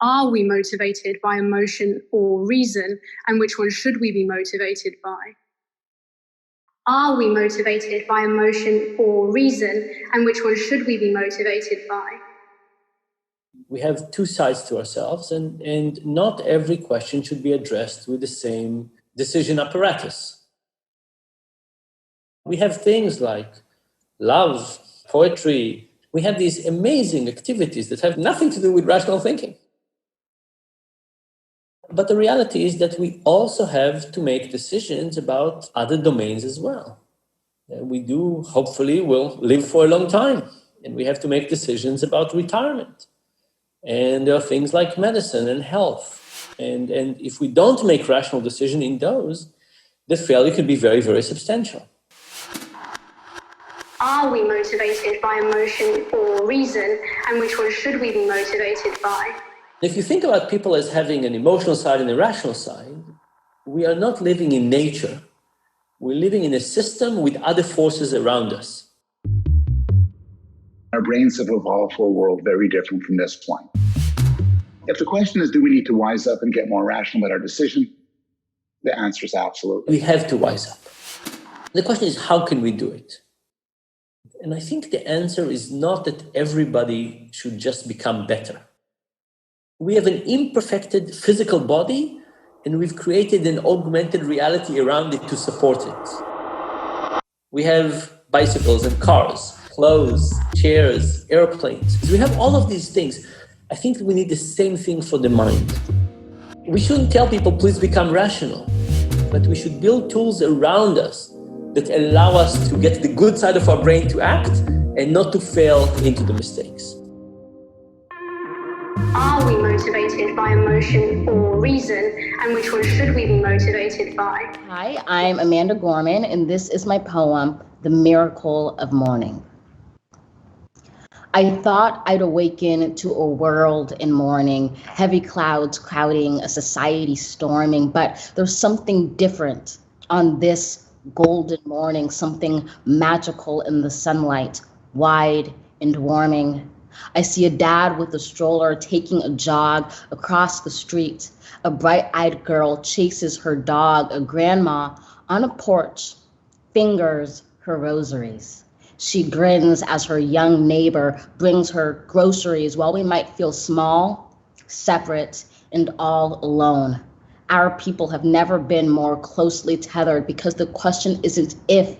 Are we motivated by emotion or reason, and which one should we be motivated by? Are we motivated by emotion or reason, and which one should we be motivated by? We have two sides to ourselves, and not every question should be addressed with the same decision apparatus. We have things like love, poetry. We have these amazing activities that have nothing to do with rational thinking. But the reality is that we also have to make decisions about other domains as well. We do, hopefully, will live for a long time, and we have to make decisions about retirement. And there are things like medicine and health. And if we don't make rational decisions in those, the failure could be very, very substantial. Are we motivated by emotion or reason, and which one should we be motivated by? If you think about people as having an emotional side and a rational side, we are not living in nature. We're living in a system with other forces around us. Our brains have evolved for a world very different from this one. If the question is, do we need to wise up and get more rational about our decision? The answer is absolutely. We have to wise up. The question is, how can we do it? And I think the answer is not that everybody should just become better. We have an imperfected physical body, and we've created an augmented reality around it to support it. We have bicycles and cars, clothes, chairs, airplanes. We have all of these things. I think we need the same thing for the mind. We shouldn't tell people, please become rational, but we should build tools around us that allow us to get the good side of our brain to act and not to fail into the mistakes. Are we motivated by emotion or reason, and which one should we be motivated by? Hi, I'm Amanda Gorman, and this is my poem, The Miracle of Morning. I thought I'd awaken to a world in mourning, heavy clouds crowding, a society storming, but there's something different on this golden morning, something magical in the sunlight, wide and warming. I see a dad with a stroller taking a jog across the street. A bright-eyed girl chases her dog. A grandma on a porch fingers her rosaries. She grins as her young neighbor brings her groceries while we might feel small, separate, and all alone. Our people have never been more closely tethered because the question isn't if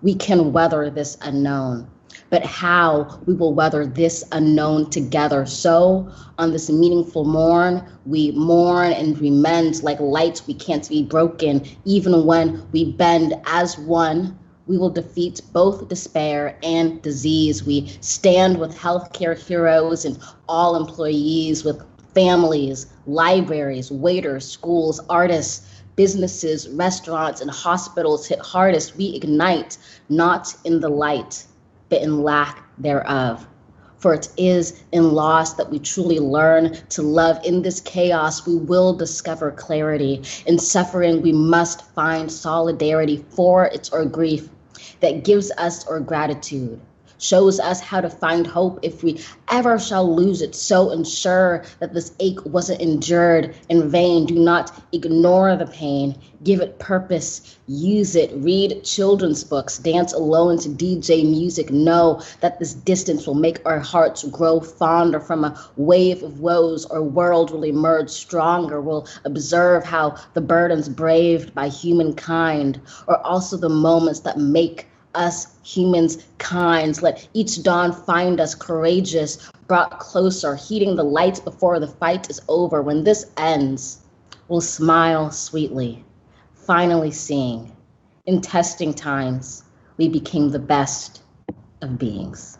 we can weather this unknown, but how we will weather this unknown together. So on this meaningful morn, we mourn and we mend like lights we can't be broken. Even when we bend as one, we will defeat both despair and disease. We stand with healthcare heroes and all employees, with families, libraries, waiters, schools, artists, businesses, restaurants, and hospitals hit hardest. We ignite, not in the light, but in lack thereof. For it is in loss that we truly learn to love. In this chaos, we will discover clarity. In suffering, we must find solidarity, for it's our grief that gives us our gratitude, shows us how to find hope if we ever shall lose it. So ensure that this ache wasn't endured in vain. Do not ignore the pain. Give it purpose. Use it. Read children's books. Dance alone to DJ music. Know that this distance will make our hearts grow fonder. From a wave of woes, our world will emerge stronger. We'll observe how the burdens braved by humankind are also the moments that make us humans kind. Let each dawn find us courageous, brought closer, heeding the light before the fight is over. When this ends, we'll smile sweetly, finally seeing, in testing times, we became the best of beings.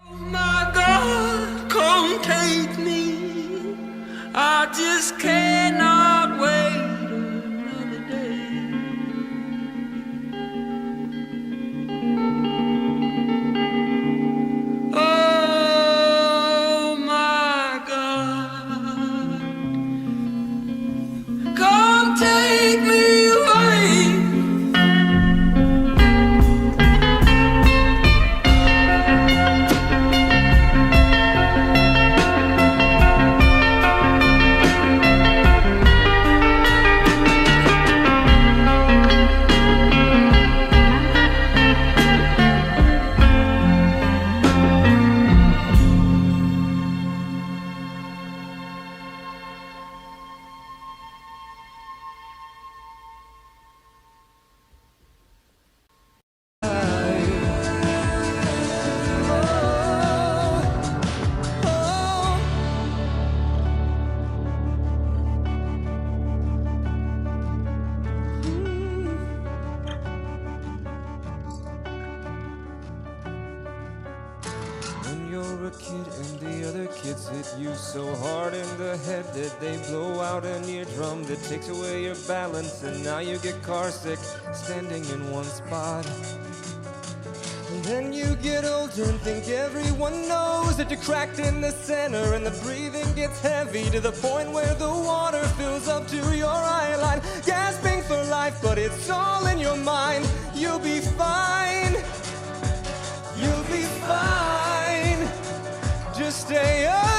Oh my God, come take me. I just cannot wait. Take me away. you so hard in the head that they blow out an eardrum that takes away your balance, and now you get car sick standing in one spot. And then you get older and think everyone knows that you're cracked in the center, and the breathing gets heavy to the point where the water fills up to your eye line, gasping for life, but it's all in your mind. You'll be fine. You'll be fine. Just stay up.